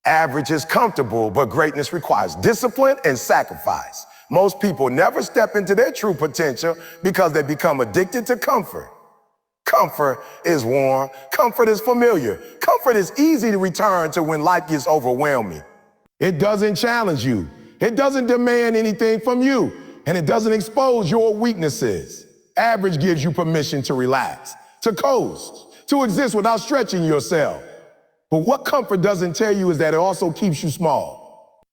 Average is comfortable, but greatness requires discipline and sacrifice. Most people never step into their true potential because they become addicted to comfort. Comfort is warm. Comfort is familiar. Comfort is easy to return to when life gets overwhelming. It doesn't challenge you. It doesn't demand anything from you. And it doesn't expose your weaknesses. Average gives you permission to relax, to coast, to exist without stretching yourself. But what comfort doesn't tell you is that it also keeps you small.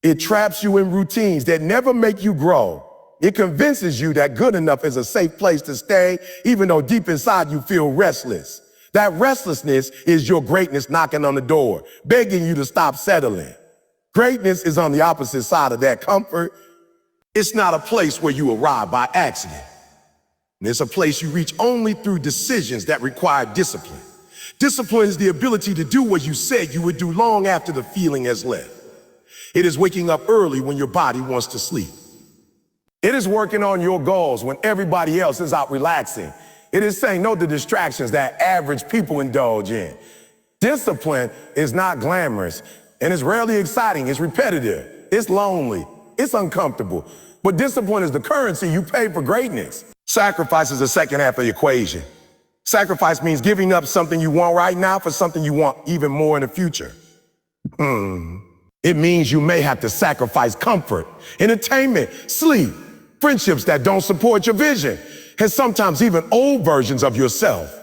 It traps you in routines that never make you grow. It convinces you that good enough is a safe place to stay, even though deep inside you feel restless. That restlessness is your greatness knocking on the door, begging you to stop settling. Greatness is on the opposite side of that comfort. It's not a place where you arrive by accident. It's a place you reach only through decisions that require discipline. Discipline is the ability to do what you said you would do long after the feeling has left. It is waking up early when your body wants to sleep. It is working on your goals when everybody else is out relaxing. It is saying no to distractions that average people indulge in. Discipline is not glamorous, and it's rarely exciting. It's repetitive. It's lonely. It's uncomfortable. But discipline is the currency you pay for greatness. Sacrifice is the second half of the equation. Sacrifice means giving up something you want right now for something you want even more in the future. It means you may have to sacrifice comfort, entertainment, sleep, friendships that don't support your vision, and sometimes even old versions of yourself.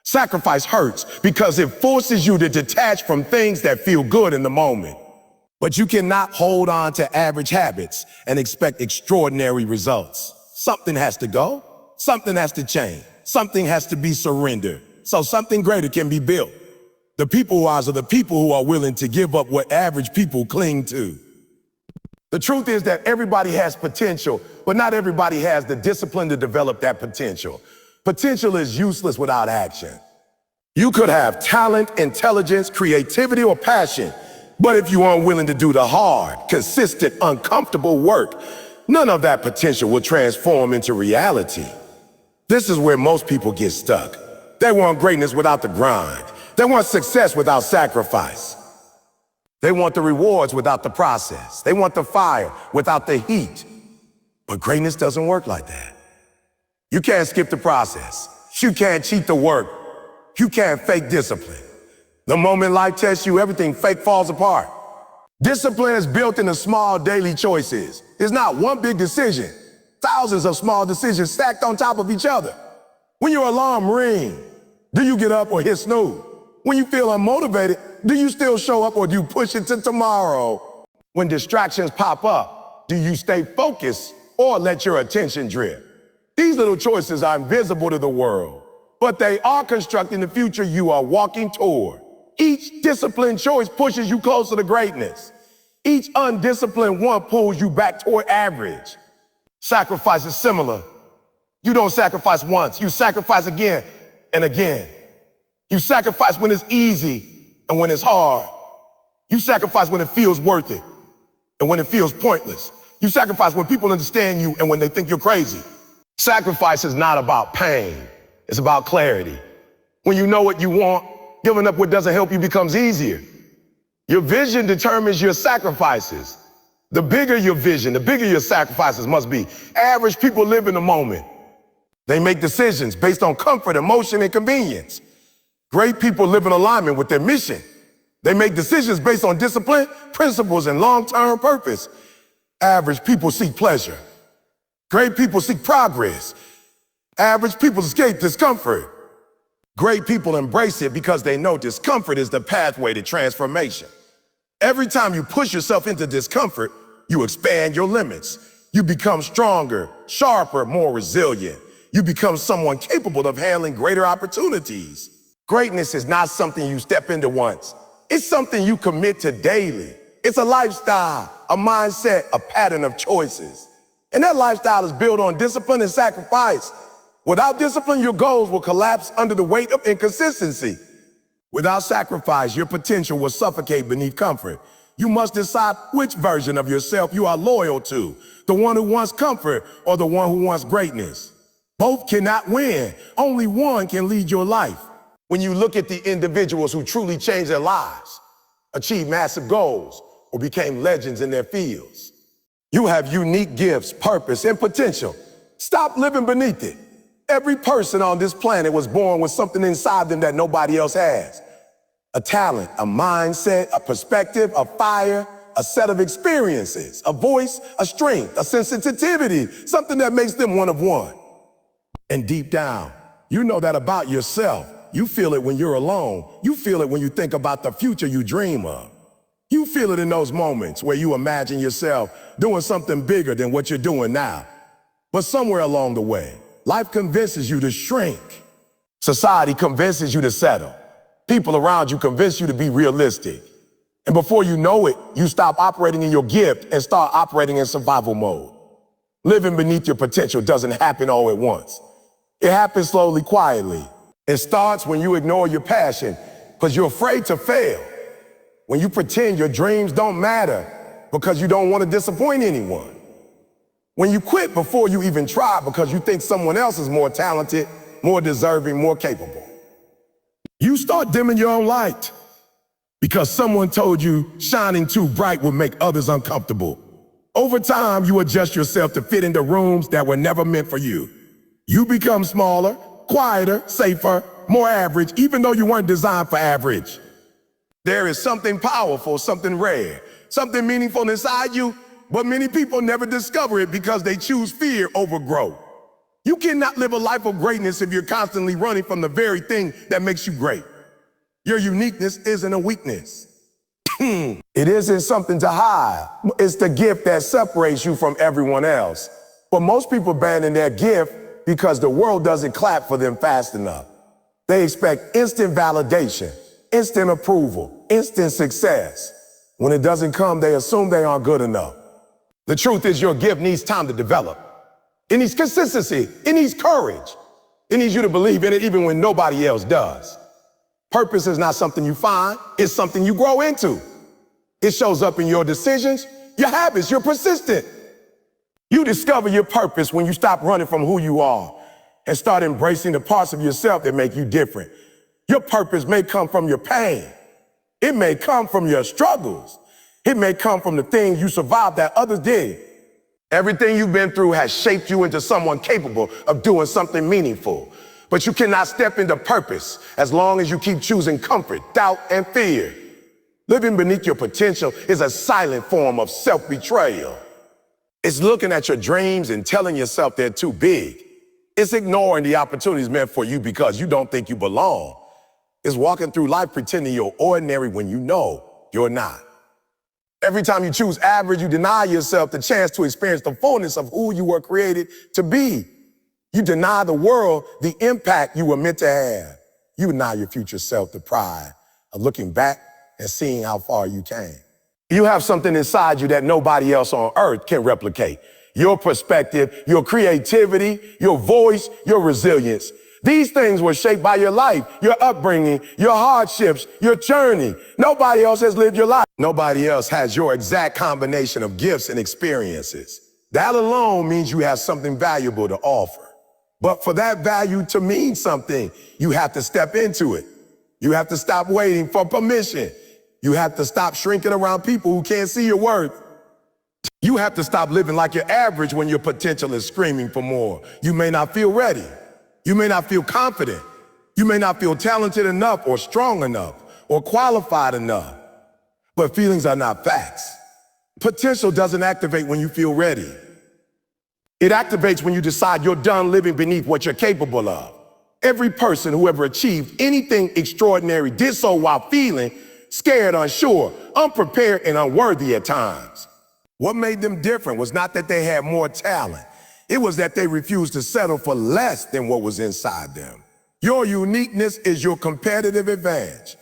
Sacrifice hurts because it forces you to detach from things that feel good in the moment. But you cannot hold on to average habits and expect extraordinary results. Something has to go, something has to change, something has to be surrendered, so something greater can be built. The people wise are the people who are willing to give up what average people cling to. The truth is that everybody has potential, but not everybody has the discipline to develop that potential. Potential is useless without action. You could have talent, intelligence, creativity, or passion, but if you aren't willing to do the hard, consistent, uncomfortable work, none of that potential will transform into reality. This is where most people get stuck. They want greatness without the grind. They want success without sacrifice. They want the rewards without the process. They want the fire without the heat. But greatness doesn't work like that. You can't skip the process. You can't cheat the work. You can't fake discipline. The moment life tests you, everything fake falls apart. Discipline is built into small daily choices. It's not one big decision. Thousands of small decisions stacked on top of each other. When your alarm rings, do you get up or hit snooze? When you feel unmotivated, do you still show up or do you push it to tomorrow? When distractions pop up, do you stay focused or let your attention drift? These little choices are invisible to the world, but they are constructing the future you are walking toward. Each disciplined choice pushes you closer to greatness. Each undisciplined one pulls you back toward average. Sacrifice is similar. You don't sacrifice once, you sacrifice again and again. You sacrifice when it's easy and when it's hard. You sacrifice when it feels worth it and when it feels pointless. You sacrifice when people understand you and when they think you're crazy. Sacrifice is not about pain. It's about clarity. When you know what you want, giving up what doesn't help you becomes easier. Your vision determines your sacrifices. The bigger your vision, the bigger your sacrifices must be. Average people live in the moment. They make decisions based on comfort, emotion, and convenience. Great people live in alignment with their mission. They make decisions based on discipline, principles, and long-term purpose. Average people seek pleasure. Great people seek progress. Average people escape discomfort. Great people embrace it because they know discomfort is the pathway to transformation. Every time you push yourself into discomfort, you expand your limits. You become stronger, sharper, more resilient. You become someone capable of handling greater opportunities. Greatness is not something you step into once. It's something you commit to daily. It's a lifestyle, a mindset, a pattern of choices. And that lifestyle is built on discipline and sacrifice. Without discipline, your goals will collapse under the weight of inconsistency. Without sacrifice, your potential will suffocate beneath comfort. You must decide which version of yourself you are loyal to, the one who wants comfort or the one who wants greatness. Both cannot win. Only one can lead your life. When you look at the individuals who truly change their lives, achieved massive goals, or became legends in their fields. You have unique gifts, purpose, and potential. Stop living beneath it. Every person on this planet was born with something inside them that nobody else has. A talent, a mindset, a perspective, a fire, a set of experiences, a voice, a strength, a sensitivity, something that makes them one of one. And deep down, you know that about yourself. You feel it when you're alone. You feel it when you think about the future you dream of. You feel it in those moments where you imagine yourself doing something bigger than what you're doing now. But somewhere along the way, life convinces you to shrink. Society convinces you to settle. People around you convince you to be realistic. And before you know it, you stop operating in your gift and start operating in survival mode. Living beneath your potential doesn't happen all at once. It happens slowly, quietly. It starts when you ignore your passion because you're afraid to fail. When you pretend your dreams don't matter because you don't want to disappoint anyone. When you quit before you even try because you think someone else is more talented, more deserving, more capable. You start dimming your own light because someone told you shining too bright would make others uncomfortable. Over time, you adjust yourself to fit into rooms that were never meant for you. You become smaller, quieter, safer, more average, even though you weren't designed for average. There is something powerful, something rare, something meaningful inside you, but many people never discover it because they choose fear over growth. You cannot live a life of greatness if you're constantly running from the very thing that makes you great. Your uniqueness isn't a weakness. It isn't something to hide. It's the gift that separates you from everyone else. But most people abandon their gift because the world doesn't clap for them fast enough. They expect instant validation, instant approval, instant success. When it doesn't come, they assume they aren't good enough. The truth is your gift needs time to develop. It needs consistency. It needs courage. It needs you to believe in it even when nobody else does. Purpose is not something you find. It's something you grow into. It shows up in your decisions, your habits. You're persistent. You discover your purpose when you stop running from who you are and start embracing the parts of yourself that make you different. Your purpose may come from your pain. It may come from your struggles. It may come from the things you survived that others did. Everything you've been through has shaped you into someone capable of doing something meaningful. But you cannot step into purpose as long as you keep choosing comfort, doubt, and fear. Living beneath your potential is a silent form of self-betrayal. It's looking at your dreams and telling yourself they're too big. It's ignoring the opportunities meant for you because you don't think you belong. It's walking through life pretending you're ordinary when you know you're not. Every time you choose average, you deny yourself the chance to experience the fullness of who you were created to be. You deny the world the impact you were meant to have. You deny your future self the pride of looking back and seeing how far you came. You have something inside you that nobody else on earth can replicate. Your perspective, your creativity, your voice, your resilience. These things were shaped by your life, your upbringing, your hardships, your journey. Nobody else has lived your life. Nobody else has your exact combination of gifts and experiences. That alone means you have something valuable to offer. But for that value to mean something, you have to step into it. You have to stop waiting for permission. You have to stop shrinking around people who can't see your worth. You have to stop living like you're average when your potential is screaming for more. You may not feel ready. You may not feel confident. You may not feel talented enough or strong enough or qualified enough. But feelings are not facts. Potential doesn't activate when you feel ready. It activates when you decide you're done living beneath what you're capable of. Every person who ever achieved anything extraordinary did so while feeling scared, unsure, unprepared, and unworthy at times. What made them different was not that they had more talent. It was that they refused to settle for less than what was inside them. Your uniqueness is your competitive advantage.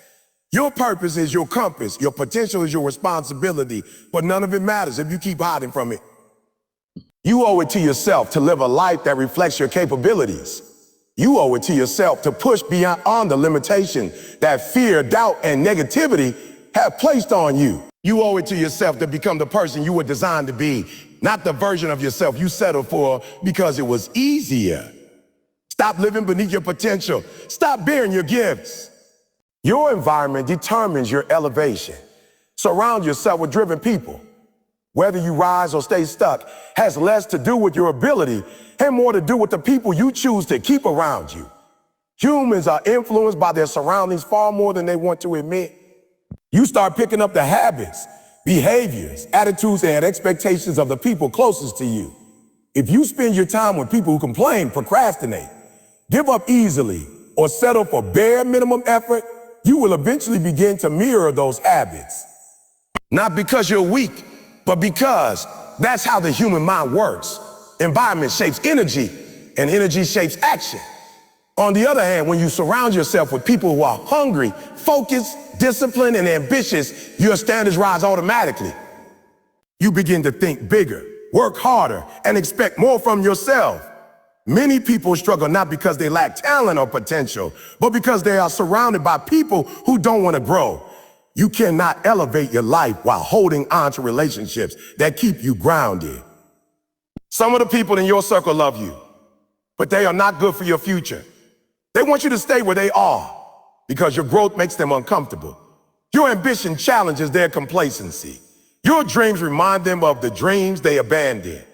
Your purpose is your compass. Your potential is your responsibility, but none of it matters if you keep hiding from it. You owe it to yourself to live a life that reflects your capabilities. You owe it to yourself to push beyond the limitation that fear, doubt, and negativity have placed on you. You owe it to yourself to become the person you were designed to be, not the version of yourself you settled for because it was easier. Stop living beneath your potential. Stop bearing your gifts. Your environment determines your elevation. Surround yourself with driven people. Whether you rise or stay stuck has less to do with your ability and more to do with the people you choose to keep around you. Humans are influenced by their surroundings far more than they want to admit. You start picking up the habits, behaviors, attitudes, and expectations of the people closest to you. If you spend your time with people who complain, procrastinate, give up easily, or settle for bare minimum effort, you will eventually begin to mirror those habits. Not because you're weak, but because that's how the human mind works. Environment shapes energy, and energy shapes action. On the other hand, when you surround yourself with people who are hungry, focused, disciplined, and ambitious, your standards rise automatically. You begin to think bigger, work harder, and expect more from yourself. Many people struggle not because they lack talent or potential, but because they are surrounded by people who don't want to grow. You cannot elevate your life while holding on to relationships that keep you grounded. Some of the people in your circle love you, but they are not good for your future. They want you to stay where they are because your growth makes them uncomfortable. Your ambition challenges their complacency. Your dreams remind them of the dreams they abandoned.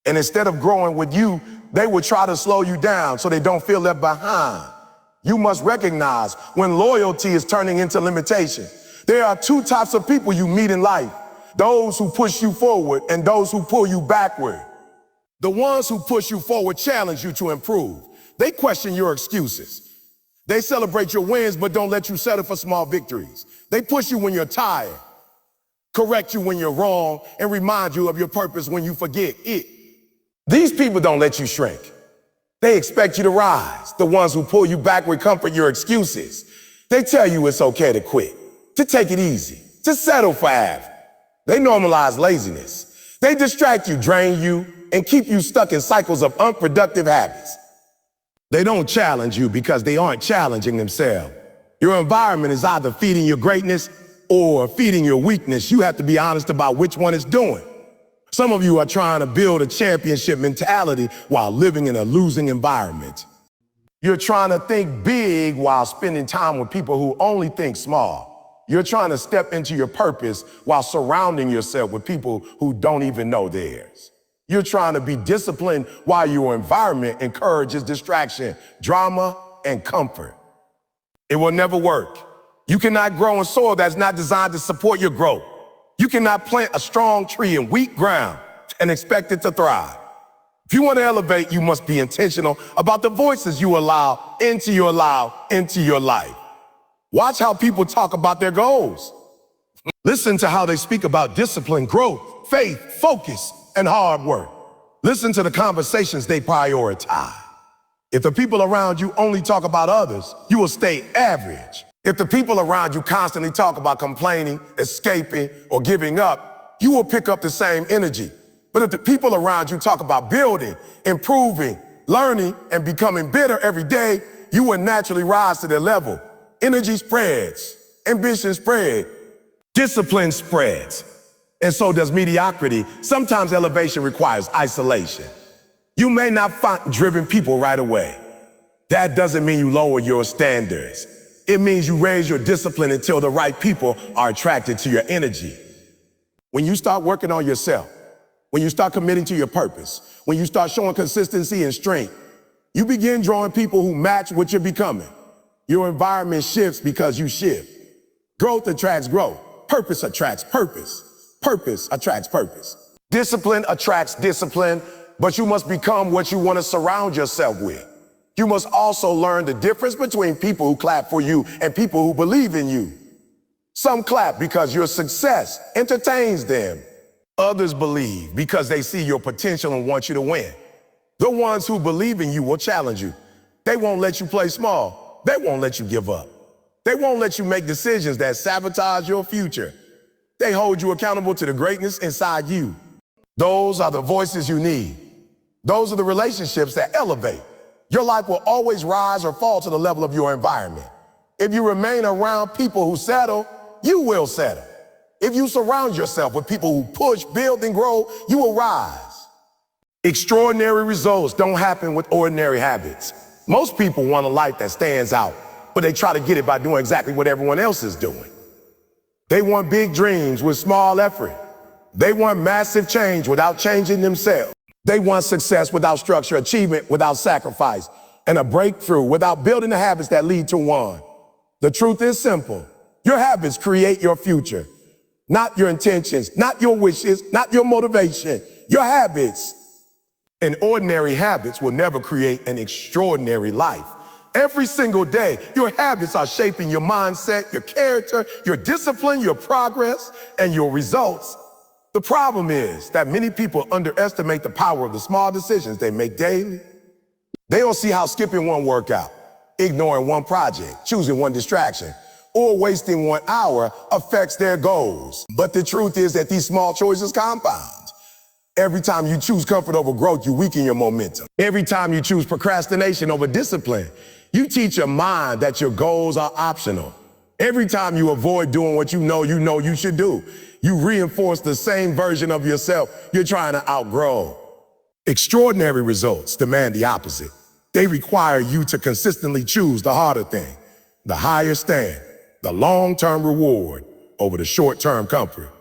And instead of growing with you, they will try to slow you down so they don't feel left behind. You must recognize when loyalty is turning into limitation. There are two types of people you meet in life: those who push you forward and those who pull you backward. The ones who push you forward challenge you to improve. They question your excuses. They celebrate your wins but don't let you settle for small victories. They push you when you're tired, correct you when you're wrong, and remind you of your purpose when you forget it. These people don't let you shrink. They expect you to rise. The ones who pull you backward comfort your excuses. They tell you it's okay to quit, to take it easy, to settle for half. They normalize laziness. They distract you, drain you, and keep you stuck in cycles of unproductive habits. They don't challenge you because they aren't challenging themselves. Your environment is either feeding your greatness or feeding your weakness. You have to be honest about which one it's doing. Some of you are trying to build a championship mentality while living in a losing environment. You're trying to think big while spending time with people who only think small. You're trying to step into your purpose while surrounding yourself with people who don't even know theirs. You're trying to be disciplined while your environment encourages distraction, drama, and comfort. It will never work. You cannot grow in soil that's not designed to support your growth. You cannot plant a strong tree in weak ground and expect it to thrive. If you want to elevate, you must be intentional about the voices you allow into your life. Watch how people talk about their goals. Listen to how they speak about discipline, growth, faith, focus, and hard work. Listen to the conversations they prioritize. If the people around you only talk about others, you will stay average. If the people around you constantly talk about complaining, escaping, or giving up, you will pick up the same energy. But if the people around you talk about building, improving, learning, and becoming better every day, you will naturally rise to their level. Energy spreads, ambition spreads, discipline spreads, and so does mediocrity. Sometimes elevation requires isolation. You may not find driven people right away. That doesn't mean you lower your standards. It means you raise your discipline until the right people are attracted to your energy. When you start working on yourself, when you start committing to your purpose, when you start showing consistency and strength, you begin drawing people who match what you're becoming. Your environment shifts because you shift. Growth attracts growth. Purpose attracts purpose. Purpose attracts purpose. Discipline attracts discipline, but you must become what you want to surround yourself with. You must also learn the difference between people who clap for you and people who believe in you. Some clap because your success entertains them. Others believe because they see your potential and want you to win. The ones who believe in you will challenge you. They won't let you play small. They won't let you give up. They won't let you make decisions that sabotage your future. They hold you accountable to the greatness inside you. Those are the voices you need. Those are the relationships that elevate. Your life will always rise or fall to the level of your environment. If you remain around people who settle, you will settle. If you surround yourself with people who push, build, and grow, you will rise. Extraordinary results don't happen with ordinary habits. Most people want a life that stands out, but they try to get it by doing exactly what everyone else is doing. They want big dreams with small effort. They want massive change without changing themselves. They want success without structure, achievement without sacrifice, and a breakthrough without building the habits that lead to one. The truth is simple. Your habits create your future, not your intentions, not your wishes, not your motivation, your habits. And ordinary habits will never create an extraordinary life. Every single day, your habits are shaping your mindset, your character, your discipline, your progress, and your results. The problem is that many people underestimate the power of the small decisions they make daily. They don't see how skipping one workout, ignoring one project, choosing one distraction, or wasting 1 hour affects their goals. But the truth is that these small choices compound. Every time you choose comfort over growth, you weaken your momentum. Every time you choose procrastination over discipline, you teach your mind that your goals are optional. Every time you avoid doing what you know you should do, you reinforce the same version of yourself you're trying to outgrow. Extraordinary results demand the opposite. They require you to consistently choose the harder thing, the higher stand, the long-term reward over the short-term comfort.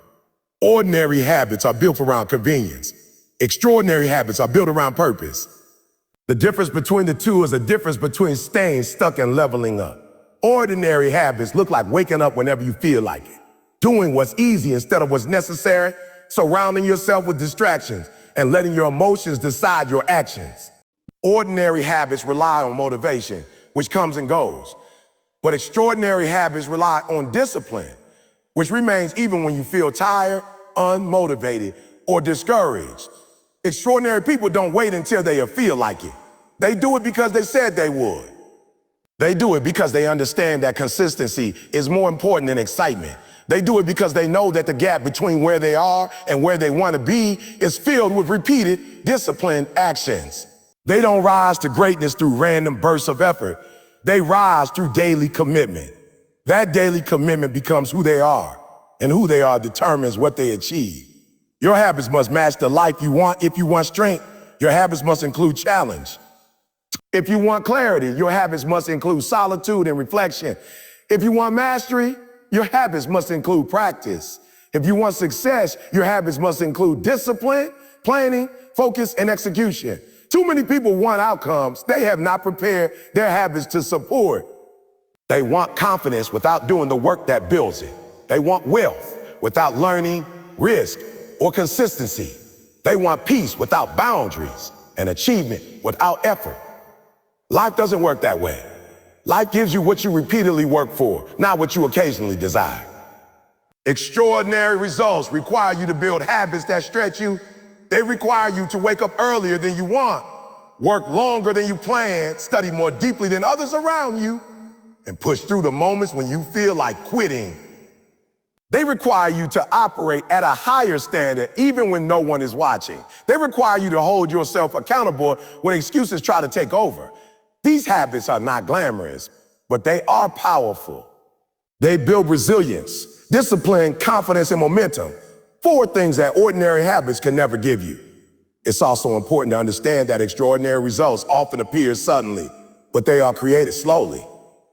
Ordinary habits are built around convenience. Extraordinary habits are built around purpose. The difference between the two is a difference between staying stuck and leveling up. Ordinary habits look like waking up whenever you feel like it, doing what's easy instead of what's necessary, surrounding yourself with distractions, and letting your emotions decide your actions. Ordinary habits rely on motivation, which comes and goes. But extraordinary habits rely on discipline, which remains even when you feel tired, unmotivated, or discouraged. Extraordinary people don't wait until they feel like it. They do it because they said they would. They do it because they understand that consistency is more important than excitement. They do it because they know that the gap between where they are and where they want to be is filled with repeated, disciplined actions. They don't rise to greatness through random bursts of effort. They rise through daily commitment. That daily commitment becomes who they are, and who they are determines what they achieve. Your habits must match the life you want. If you want strength, your habits must include challenge. If you want clarity, your habits must include solitude and reflection. If you want mastery, your habits must include practice. If you want success, your habits must include discipline, planning, focus, and execution. Too many people want outcomes they have not prepared their habits to support. They want confidence without doing the work that builds it. They want wealth without learning, risk, or consistency. They want peace without boundaries and achievement without effort. Life doesn't work that way. Life gives you what you repeatedly work for, not what you occasionally desire. Extraordinary results require you to build habits that stretch you. They require you to wake up earlier than you want, work longer than you planned, study more deeply than others around you, and push through the moments when you feel like quitting. They require you to operate at a higher standard even when no one is watching. They require you to hold yourself accountable when excuses try to take over. These habits are not glamorous, but they are powerful. They build resilience, discipline, confidence, and momentum. 4 things that ordinary habits can never give you. It's also important to understand that extraordinary results often appear suddenly, but they are created slowly.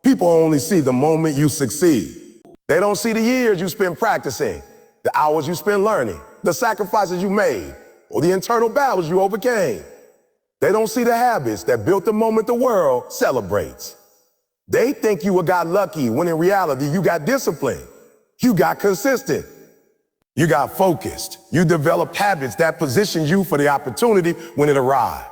People only see the moment you succeed. They don't see the years you spend practicing, the hours you spend learning, the sacrifices you made, or the internal battles you overcame. They don't see the habits that built the moment the world celebrates. They think you got lucky when in reality you got disciplined, you got consistent, you got focused, you developed habits that position you for the opportunity when it arrived.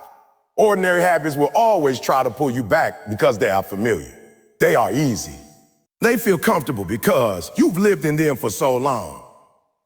Ordinary habits will always try to pull you back because they are familiar. They are easy. They feel comfortable because you've lived in them for so long.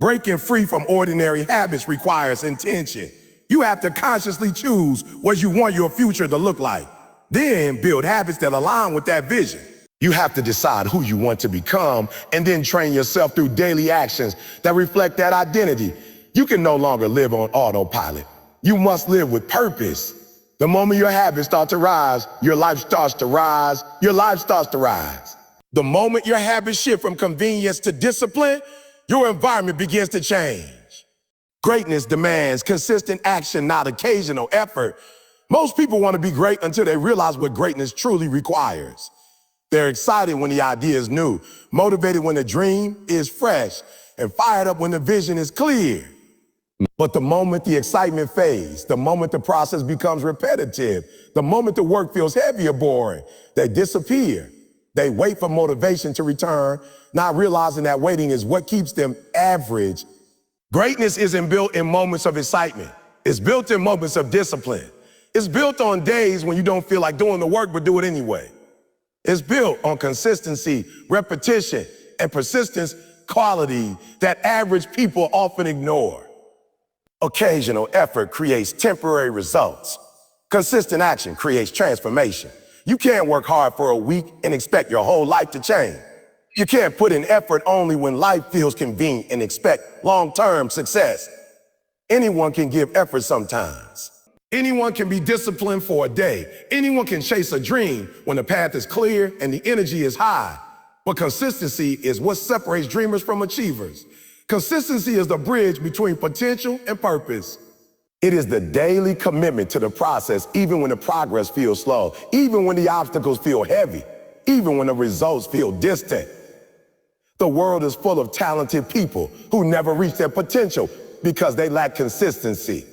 Breaking free from ordinary habits requires intention. You have to consciously choose what you want your future to look like. Then build habits that align with that vision. You have to decide who you want to become and then train yourself through daily actions that reflect that identity. You can no longer live on autopilot. You must live with purpose. The moment your habits start to rise, your life starts to rise. Your life starts to rise. The moment your habits shift from convenience to discipline, your environment begins to change. Greatness demands consistent action, not occasional effort. Most people want to be great until they realize what greatness truly requires. They're excited when the idea is new, motivated when the dream is fresh, and fired up when the vision is clear. But the moment the excitement fades, the moment the process becomes repetitive, the moment the work feels heavy or boring, they disappear. They wait for motivation to return, not realizing that waiting is what keeps them average. Greatness isn't built in moments of excitement. It's built in moments of discipline. It's built on days when you don't feel like doing the work, but do it anyway. It's built on consistency, repetition, and persistence, quality that average people often ignore. Occasional effort creates temporary results. Consistent action creates transformation. You can't work hard for a week and expect your whole life to change. You can't put in effort only when life feels convenient and expect long-term success. Anyone can give effort sometimes. Anyone can be disciplined for a day. Anyone can chase a dream when the path is clear and the energy is high. But consistency is what separates dreamers from achievers. Consistency is the bridge between potential and purpose. It is the daily commitment to the process, even when the progress feels slow, even when the obstacles feel heavy, even when the results feel distant. The world is full of talented people who never reach their potential because they lack consistency.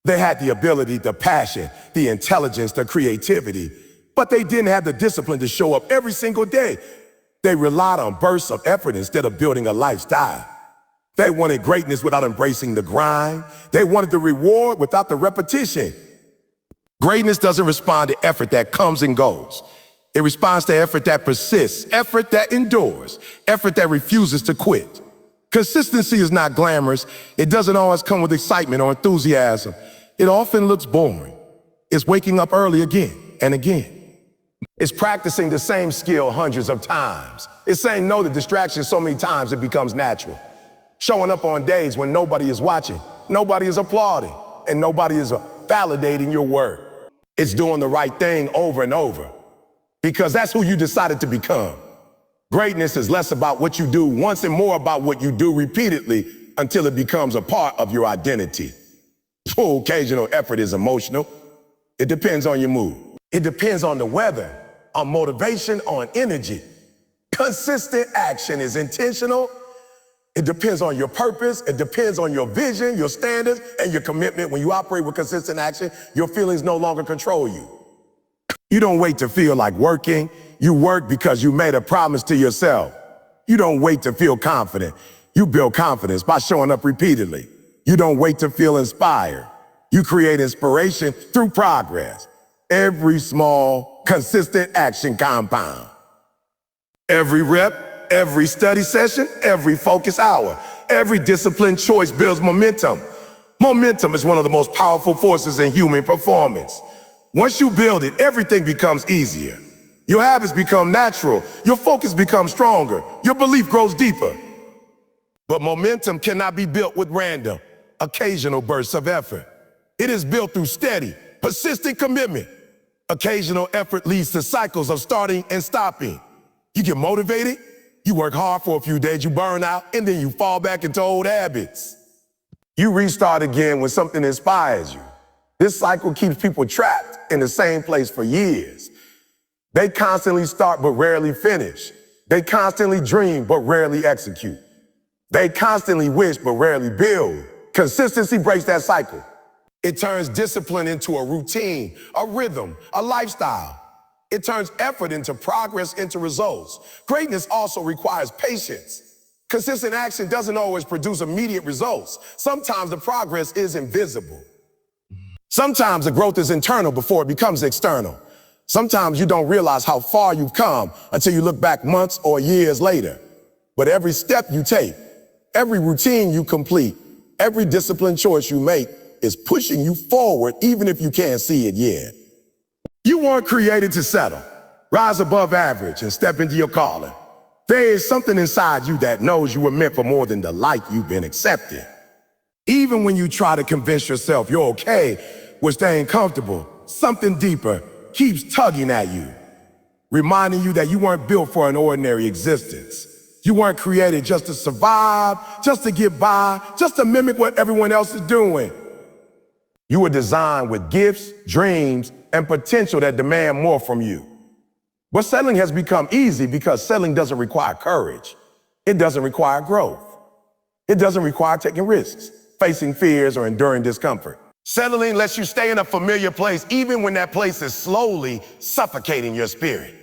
They had the ability, the passion, the intelligence, the creativity, but they didn't have the discipline to show up every single day. They relied on bursts of effort instead of building a lifestyle. They wanted greatness without embracing the grind. They wanted the reward without the repetition. Greatness doesn't respond to effort that comes and goes. It responds to effort that persists, effort that endures, effort that refuses to quit. Consistency is not glamorous. It doesn't always come with excitement or enthusiasm. It often looks boring. It's waking up early again and again. It's practicing the same skill hundreds of times. It's saying no to distractions so many times it becomes natural. Showing up on days when nobody is watching, nobody is applauding, and nobody is validating your work. It's doing the right thing over and over, because that's who you decided to become. Greatness is less about what you do once and more about what you do repeatedly until it becomes a part of your identity. Full occasional effort is emotional. It depends on your mood. It depends on the weather, on motivation, on energy. Consistent action is intentional. It depends on your purpose. It depends on your vision, your standards, and your commitment. When you operate with consistent action, your feelings no longer control you. You don't wait to feel like working. You work because you made a promise to yourself. You don't wait to feel confident. You build confidence by showing up repeatedly. You don't wait to feel inspired. You create inspiration through progress. Every small, consistent action compound. Every rep, every study session, every focus hour, every disciplined choice builds momentum. Momentum is one of the most powerful forces in human performance. Once you build it, everything becomes easier. Your habits become natural. Your focus becomes stronger. Your belief grows deeper. But momentum cannot be built with random, occasional bursts of effort. It is built through steady, persistent commitment. Occasional effort leads to cycles of starting and stopping. You get motivated, you work hard for a few days, you burn out, and then you fall back into old habits. You restart again when something inspires you. This cycle keeps people trapped in the same place for years. They constantly start but rarely finish. They constantly dream but rarely execute. They constantly wish but rarely build. Consistency breaks that cycle. It turns discipline into a routine, a rhythm, a lifestyle. It turns effort into progress, into results. Greatness also requires patience. Consistent action doesn't always produce immediate results. Sometimes the progress is invisible. Sometimes the growth is internal before it becomes external. Sometimes you don't realize how far you've come until you look back months or years later. But every step you take, every routine you complete, every disciplined choice you make is pushing you forward even if you can't see it yet. You weren't created to settle, rise above average, and step into your calling. There is something inside you that knows you were meant for more than the life you've been accepted. Even when you try to convince yourself you're okay with staying comfortable, something deeper keeps tugging at you, reminding you that you weren't built for an ordinary existence. You weren't created just to survive, just to get by, just to mimic what everyone else is doing. You were designed with gifts, dreams, and potential that demand more from you. But settling has become easy because settling doesn't require courage. It doesn't require growth. It doesn't require taking risks, facing fears, or enduring discomfort. Settling lets you stay in a familiar place even when that place is slowly suffocating your spirit.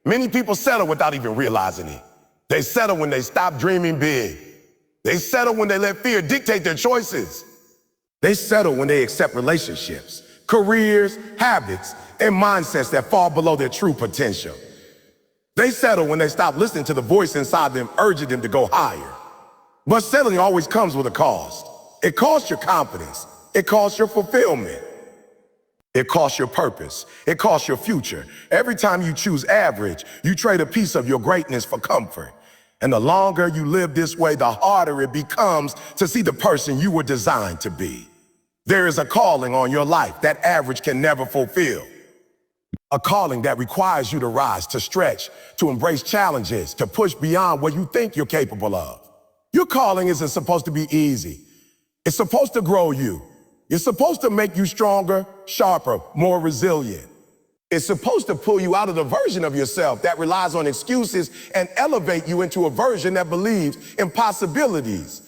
Many people settle without even realizing it. They settle when they stop dreaming big. They settle when they let fear dictate their choices. They settle when they accept relationships, careers, habits, and mindsets that fall below their true potential. They settle when they stop listening to the voice inside them urging them to go higher. But settling always comes with a cost. It costs your confidence. It costs your fulfillment. It costs your purpose. It costs your future. Every time you choose average, you trade a piece of your greatness for comfort. And the longer you live this way, the harder it becomes to see the person you were designed to be. There is a calling on your life that average can never fulfill. A calling that requires you to rise, to stretch, to embrace challenges, to push beyond what you think you're capable of. Your calling isn't supposed to be easy. It's supposed to grow you. It's supposed to make you stronger, sharper, more resilient. It's supposed to pull you out of the version of yourself that relies on excuses and elevate you into a version that believes in possibilities.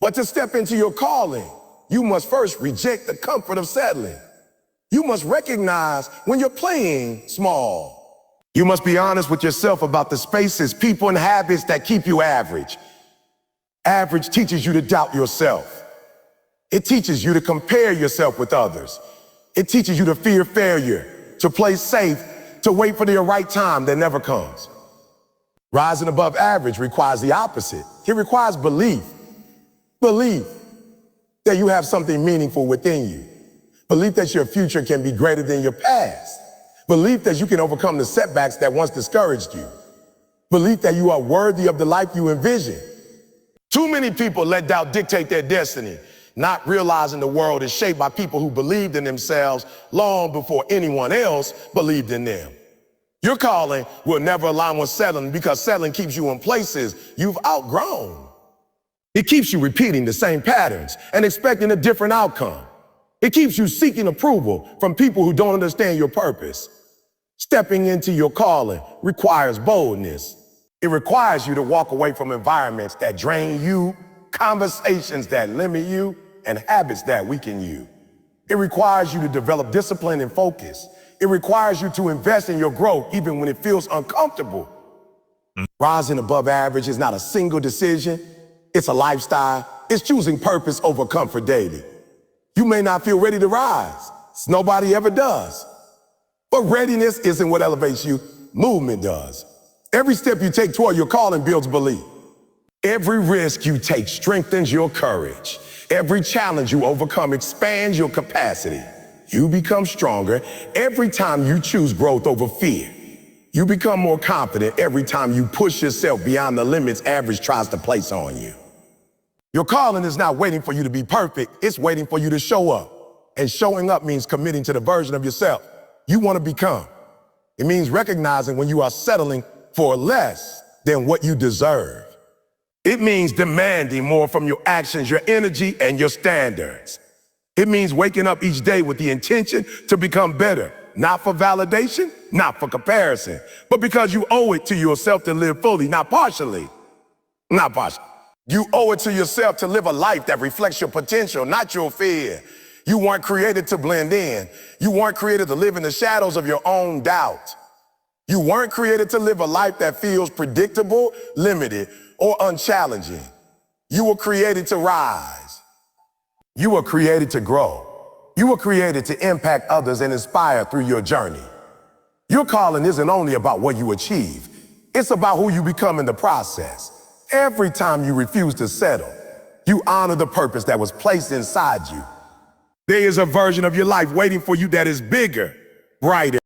But to step into your calling, you must first reject the comfort of settling. You must recognize when you're playing small. You must be honest with yourself about the spaces, people, and habits that keep you average. Average teaches you to doubt yourself. It teaches you to compare yourself with others. It teaches you to fear failure, to play safe, to wait for the right time that never comes. Rising above average requires the opposite. It requires belief. Belief that you have something meaningful within you. Belief that your future can be greater than your past. Belief that you can overcome the setbacks that once discouraged you. Belief that you are worthy of the life you envision. Too many people let doubt dictate their destiny, not realizing the world is shaped by people who believed in themselves long before anyone else believed in them. Your calling will never align with settling because settling keeps you in places you've outgrown. It keeps you repeating the same patterns and expecting a different outcome. It keeps you seeking approval from people who don't understand your purpose. Stepping into your calling requires boldness. It requires you to walk away from environments that drain you, conversations that limit you, and habits that weaken you. It requires you to develop discipline and focus. It requires you to invest in your growth even when it feels uncomfortable. Rising above average is not a single decision. It's a lifestyle. It's choosing purpose over comfort daily. You may not feel ready to rise. Nobody ever does. But readiness isn't what elevates you. Movement does. Every step you take toward your calling builds belief. Every risk you take strengthens your courage. Every challenge you overcome expands your capacity. You become stronger every time you choose growth over fear. You become more confident every time you push yourself beyond the limits average tries to place on you. Your calling is not waiting for you to be perfect. It's waiting for you to show up. And showing up means committing to the version of yourself you want to become. It means recognizing when you are settling for less than what you deserve. It means demanding more from your actions, your energy, and your standards. It means waking up each day with the intention to become better, not for validation, not for comparison, but because you owe it to yourself to live fully, not partially. Not partially. You owe it to yourself to live a life that reflects your potential, not your fear. You weren't created to blend in. You weren't created to live in the shadows of your own doubt. You weren't created to live a life that feels predictable, limited, or unchallenging. You were created to rise. You were created to grow. You were created to impact others and inspire through your journey. Your calling isn't only about what you achieve. It's about who you become in the process. Every time you refuse to settle, you honor the purpose that was placed inside you. There is a version of your life waiting for you that is bigger, brighter,